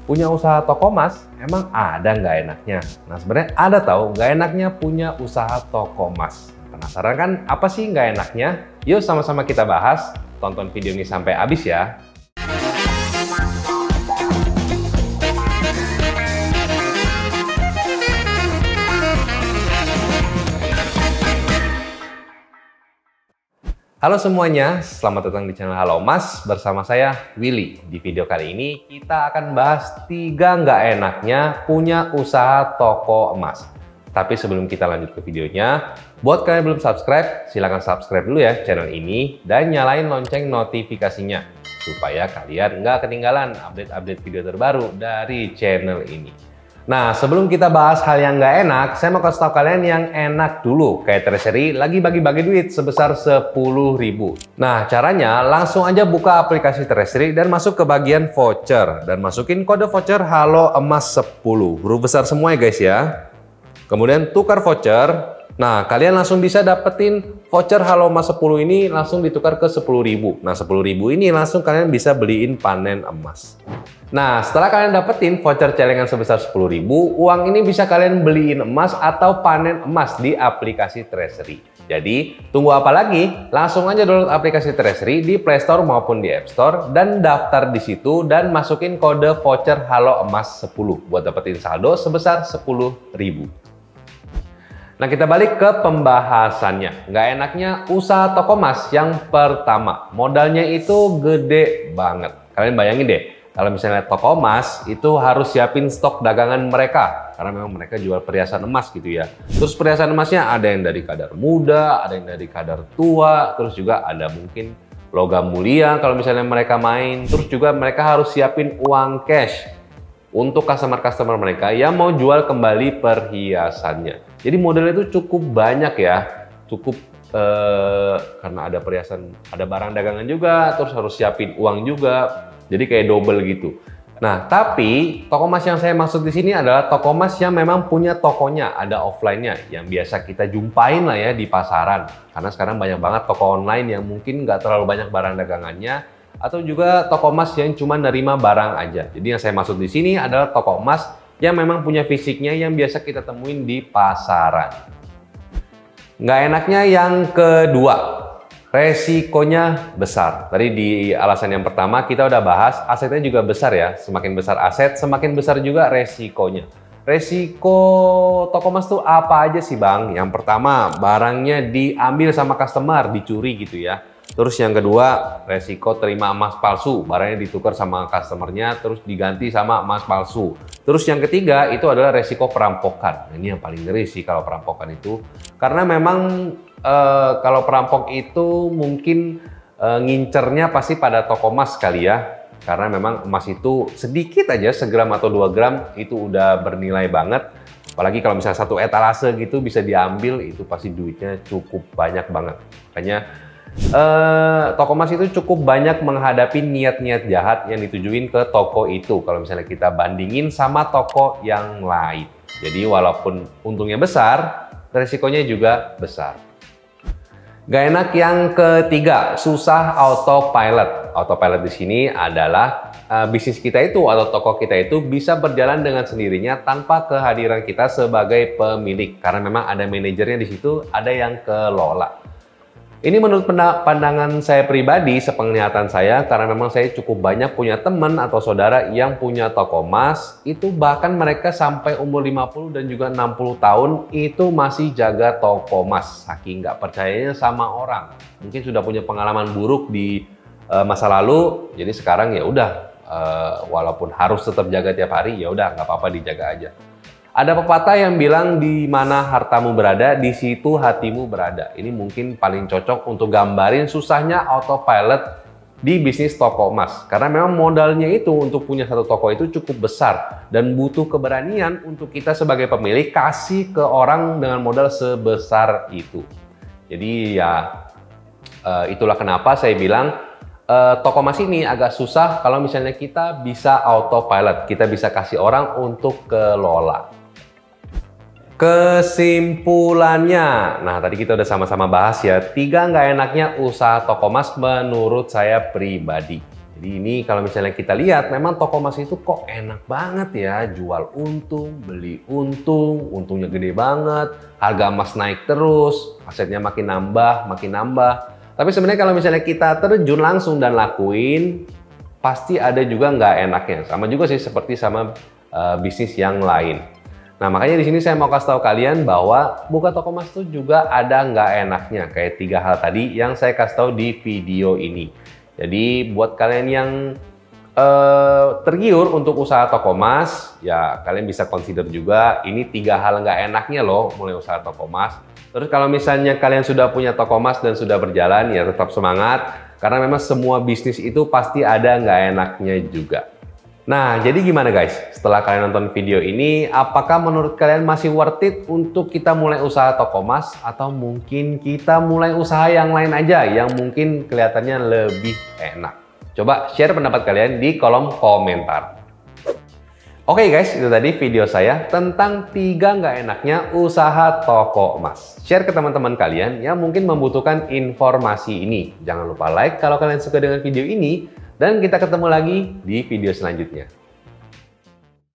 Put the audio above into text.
Punya usaha toko emas, emang ada nggak enaknya? Nah sebenarnya ada tahu nggak enaknya punya usaha toko emas. Penasaran kan apa sih nggak enaknya? Yuk sama-sama kita bahas. Tonton video ini sampai habis ya. Halo semuanya, selamat datang di channel Halo Mas bersama saya Willy. Di video kali ini kita akan bahas 3 nggak enaknya punya usaha toko emas. Tapi sebelum kita lanjut ke videonya, buat kalian yang belum subscribe, silahkan subscribe dulu ya channel ini dan nyalain lonceng notifikasinya supaya kalian nggak ketinggalan update-update video terbaru dari channel ini. Nah, sebelum kita bahas hal yang nggak enak, saya mau kasih tahu kalian yang enak dulu. Kayak Treasury lagi bagi-bagi duit sebesar 10.000. Nah, caranya langsung aja buka aplikasi Treasury dan masuk ke bagian voucher. Dan masukin kode voucher Halo Emas 10. Huruf besar semua ya guys ya. Kemudian tukar voucher. Nah, kalian langsung bisa dapetin voucher Halo Emas 10 ini langsung ditukar ke 10.000. Nah, 10.000 ini langsung kalian bisa beliin panen emas. Nah, setelah kalian dapetin voucher celengan sebesar 10.000, uang ini bisa kalian beliin emas atau panen emas di aplikasi Treasury. Jadi, tunggu apa lagi? Langsung aja download aplikasi Treasury di Play Store maupun di App Store dan daftar di situ dan masukin kode voucher Halo Emas 10 buat dapetin saldo sebesar 10.000. Nah, kita balik ke pembahasannya. Nggak enaknya usaha toko emas yang pertama, modalnya itu gede banget. Kalian bayangin deh, kalau misalnya toko emas itu harus siapin stok dagangan mereka karena memang mereka jual perhiasan emas gitu ya. Terus perhiasan emasnya ada yang dari kadar muda, ada yang dari kadar tua, terus juga ada mungkin logam mulia kalau misalnya mereka main. Terus juga mereka harus siapin uang cash untuk customer-customer mereka yang mau jual kembali perhiasannya. Jadi modalnya itu cukup banyak ya, cukup karena ada perhiasan, ada barang dagangan juga, terus harus siapin uang juga. Jadi kayak double gitu. Nah, tapi toko emas yang saya maksud di sini adalah toko emas yang memang punya tokonya, ada offline-nya, yang biasa kita jumpain lah ya di pasaran. Karena sekarang banyak banget toko online yang mungkin nggak terlalu banyak barang dagangannya, atau juga toko emas yang cuma nerima barang aja. Jadi yang saya maksud di sini adalah toko emas yang memang punya fisiknya yang biasa kita temuin di pasaran. Nggak enaknya yang kedua, resikonya besar. Tadi di alasan yang pertama kita udah bahas, asetnya juga besar ya. Semakin besar aset, semakin besar juga resikonya. Resiko toko emas tuh apa aja sih Bang? Yang pertama, barangnya diambil sama customer, dicuri gitu ya. Terus yang kedua, resiko terima emas palsu. Barangnya ditukar sama customernya, terus diganti sama emas palsu. Terus yang ketiga, itu adalah resiko perampokan. Nah, ini yang paling ngeri sih kalau perampokan itu. Karena memang kalau perampok itu mungkin ngincernya pasti pada toko emas kali ya. Karena memang emas itu sedikit aja, segram atau 2 gram, itu udah bernilai banget. Apalagi kalau misalnya satu etalase gitu bisa diambil, itu pasti duitnya cukup banyak banget. Makanya toko emas itu cukup banyak menghadapi niat-niat jahat yang ditujuin ke toko itu kalau misalnya kita bandingin sama toko yang lain. Jadi walaupun untungnya besar, resikonya juga besar. Gak enak yang ketiga, susah autopilot. Autopilot di sini adalah bisnis kita itu atau toko kita itu bisa berjalan dengan sendirinya tanpa kehadiran kita sebagai pemilik. Karena memang ada manajernya di situ, ada yang kelola. Ini menurut pandangan saya pribadi, sepenglihatan saya, karena memang saya cukup banyak punya teman atau saudara yang punya toko emas, itu bahkan mereka sampai umur 50 dan juga 60 tahun itu masih jaga toko emas, saking nggak percayanya sama orang. Mungkin sudah punya pengalaman buruk di masa lalu, jadi sekarang ya udah, walaupun harus tetap jaga tiap hari, ya udah nggak apa-apa dijaga aja. Ada pepatah yang bilang di mana hartamu berada, di situ hatimu berada. Ini mungkin paling cocok untuk gambarin susahnya autopilot di bisnis toko emas. Karena memang modalnya itu untuk punya satu toko itu cukup besar dan butuh keberanian untuk kita sebagai pemilik kasih ke orang dengan modal sebesar itu. Jadi ya itulah kenapa saya bilang toko emas ini agak susah kalau misalnya kita bisa autopilot, kita bisa kasih orang untuk kelola. Kesimpulannya, nah tadi kita udah sama-sama bahas ya, 3 nggak enaknya usaha toko emas menurut saya pribadi. Jadi ini kalau misalnya kita lihat, memang toko emas itu kok enak banget ya, jual untung, beli untung, untungnya gede banget, harga emas naik terus, asetnya makin nambah, makin nambah. Tapi sebenarnya kalau misalnya kita terjun langsung dan lakuin, pasti ada juga nggak enaknya. Sama juga sih seperti sama bisnis yang lain. Nah, makanya di sini saya mau kasih tahu kalian bahwa buka toko emas itu juga ada nggak enaknya. Kayak 3 hal tadi yang saya kasih tahu di video ini. Jadi buat kalian yang tergiur untuk usaha toko emas, ya kalian bisa consider juga ini 3 hal nggak enaknya loh mulai usaha toko emas. Terus kalau misalnya kalian sudah punya toko emas dan sudah berjalan, ya tetap semangat. Karena memang semua bisnis itu pasti ada nggak enaknya juga. Nah, jadi gimana guys? Setelah kalian nonton video ini, apakah menurut kalian masih worth it untuk kita mulai usaha toko emas? Atau mungkin kita mulai usaha yang lain aja yang mungkin kelihatannya lebih enak? Coba share pendapat kalian di kolom komentar. Oke guys, itu tadi video saya tentang 3 nggak enaknya usaha toko emas. Share ke teman-teman kalian yang mungkin membutuhkan informasi ini. Jangan lupa like kalau kalian suka dengan video ini. Dan kita ketemu lagi di video selanjutnya.